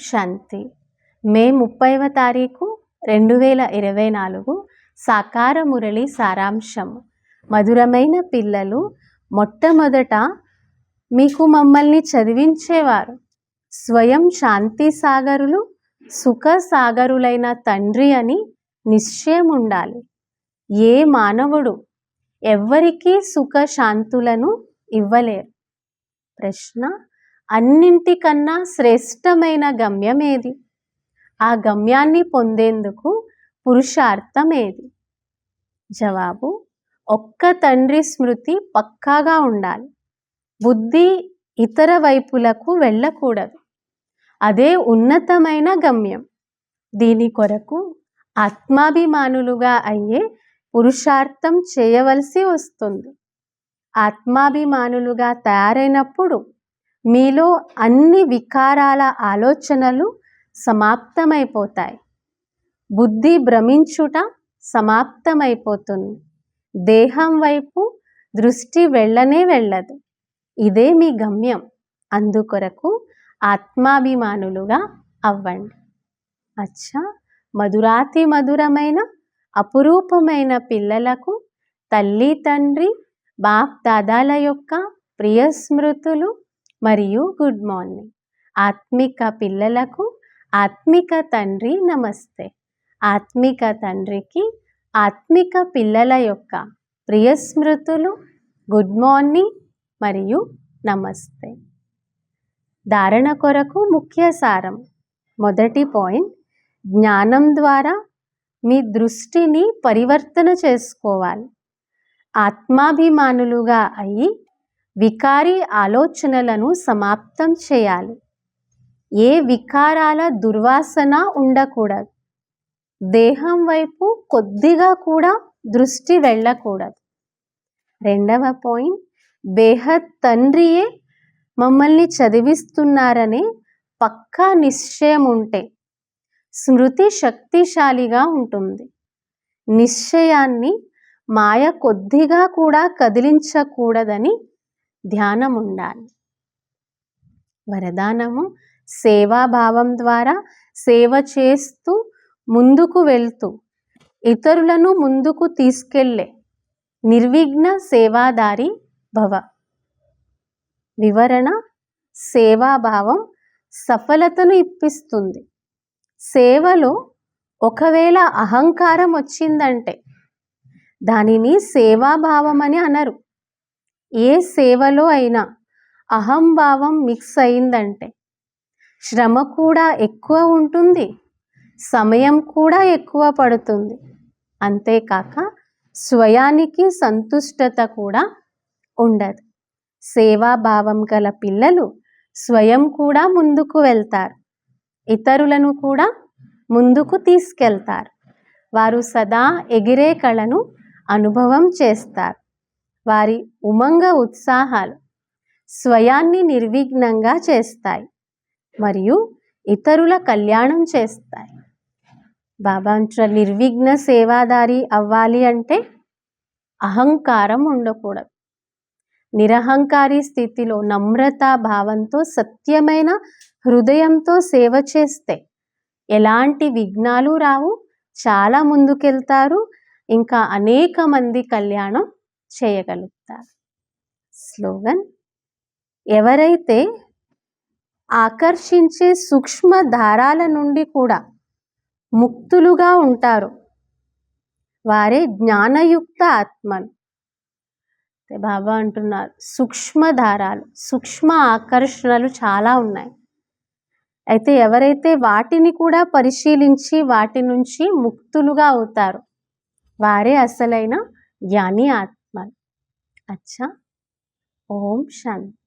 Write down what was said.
శాంతి. మే 30వ తారీఖు 2024 సాకార మురళి సారాంశం. మధురమైన పిల్లలు, మొట్టమొదట మీకు మమ్మల్ని చదివించేవారు స్వయం శాంతి సాగరులు, సుఖ సాగరులైన తండ్రి అని నిశ్చయం ఉండాలి. ఏ మానవుడు ఎవ్వరికీ సుఖ శాంతులను ఇవ్వలేరు. ప్రశ్న: అన్నింటికన్నా శ్రేష్టమైన గమ్యం ఏది? ఆ గమ్యాన్ని పొందేందుకు పురుషార్థం ఏది? జవాబు: ఒక్క తండ్రి స్మృతి పక్కాగా ఉండాలి. బుద్ధి ఇతర వైపులకు వెళ్ళకూడదు. అదే ఉన్నతమైన గమ్యం. దీని కొరకు ఆత్మాభిమానులుగా అయ్యే పురుషార్థం చేయవలసి వస్తుంది. ఆత్మాభిమానులుగా తయారైనప్పుడు మీలో అన్ని వికారాల ఆలోచనలు సమాప్తమైపోతాయి. బుద్ధి భ్రమించుట సమాప్తమైపోతుంది. దేహం వైపు దృష్టి వెళ్ళనే వెళ్ళదు. ఇదే మీ గమ్యం. అందుకొరకు ఆత్మాభిమానులుగా అవ్వండి. అచ్చా, మధురాతి మధురమైన అపురూపమైన పిల్లలకు తల్లి తండ్రి బాప్ దాదాల యొక్క ప్రియ స్మృతులు మరియు గుడ్ మార్నింగ్. ఆత్మిక పిల్లలకు ఆత్మిక తండ్రి నమస్తే. ఆత్మిక తండ్రికి ఆత్మిక పిల్లల యొక్క ప్రియ స్మృతులు, గుడ్ మార్నింగ్ మరియు నమస్తే. ధారణ కొరకు ముఖ్య సారం. మొదటి పాయింట్: జ్ఞానం ద్వారా మీ దృష్టిని పరివర్తన చేసుకోవాలి. ఆత్మాభిమానులుగా అయి వికారి ఆలోచనలను సమాప్తం చేయాలి. ఏ వికారాల దుర్వాసన ఉండకూడదు. దేహం వైపు కొద్దిగా కూడా దృష్టి వెళ్ళకూడదు. రెండవ పాయింట్: బేహద్ తండ్రియే మమ్మల్ని చదివిస్తున్నారనే పక్కా నిశ్చయం ఉంటే స్మృతి శక్తిశాలిగా ఉంటుంది. నిశ్చయాన్ని మాయ కొద్దిగా కూడా కదిలించకూడదని ధ్యానం ఉండాలి. వరదానము: సేవాభావం ద్వారా సేవ చేస్తూ ముందుకు వెళ్తూ ఇతరులను ముందుకు తీసుకెళ్లే నిర్విఘ్న సేవాదారి భవ. వివరణ: సేవాభావం సఫలతను ఇప్పిస్తుంది. సేవలో ఒకవేళ అహంకారం వచ్చిందంటే దానిని సేవాభావం అని అనరు. ఏ సేవలో అయినా అహంభావం మిక్స్ అయిందంటే శ్రమ కూడా ఎక్కువ ఉంటుంది, సమయం కూడా ఎక్కువ పడుతుంది. అంతేకాక స్వయానికి సంతుష్టత కూడా ఉండదు. సేవాభావం గల పిల్లలు స్వయం కూడా ముందుకు వెళ్తారు, ఇతరులను కూడా ముందుకు తీసుకెళ్తారు. వారు సదా ఎగిరే కళను అనుభవం చేస్తారు. వారి ఉమంగ ఉత్సాహాలు స్వయాన్ని నిర్విఘ్నంగా చేస్తాయి మరియు ఇతరుల కళ్యాణం చేస్తాయి. బాబా నిర్విఘ్న సేవాదారి అవ్వాలి అంటే అహంకారం ఉండకూడదు. నిరహంకారి స్థితిలో నమ్రతా భావంతో సత్యమైన హృదయంతో సేవ చేస్తే ఎలాంటి విఘ్నాలు రావు. చాలా ముందుకెళ్తారు. ఇంకా అనేక మంది కళ్యాణం చేయగలుగుతారు. స్లోగన్: ఎవరైతే ఆకర్షించే సూక్ష్మ దారాల నుండి కూడా ముక్తులుగా ఉంటారో వారే జ్ఞానయుక్త ఆత్మలు. బాబా అంటున్నారు సూక్ష్మ దారాలు, సూక్ష్మ ఆకర్షణలు చాలా ఉన్నాయి. అయితే ఎవరైతే వాటిని కూడా పరిశీలించి వాటి నుంచి ముక్తులుగా అవుతారో వారే అసలైన జ్ఞాని ఆత్మలు. అచ్చా, ఓం శాంతి.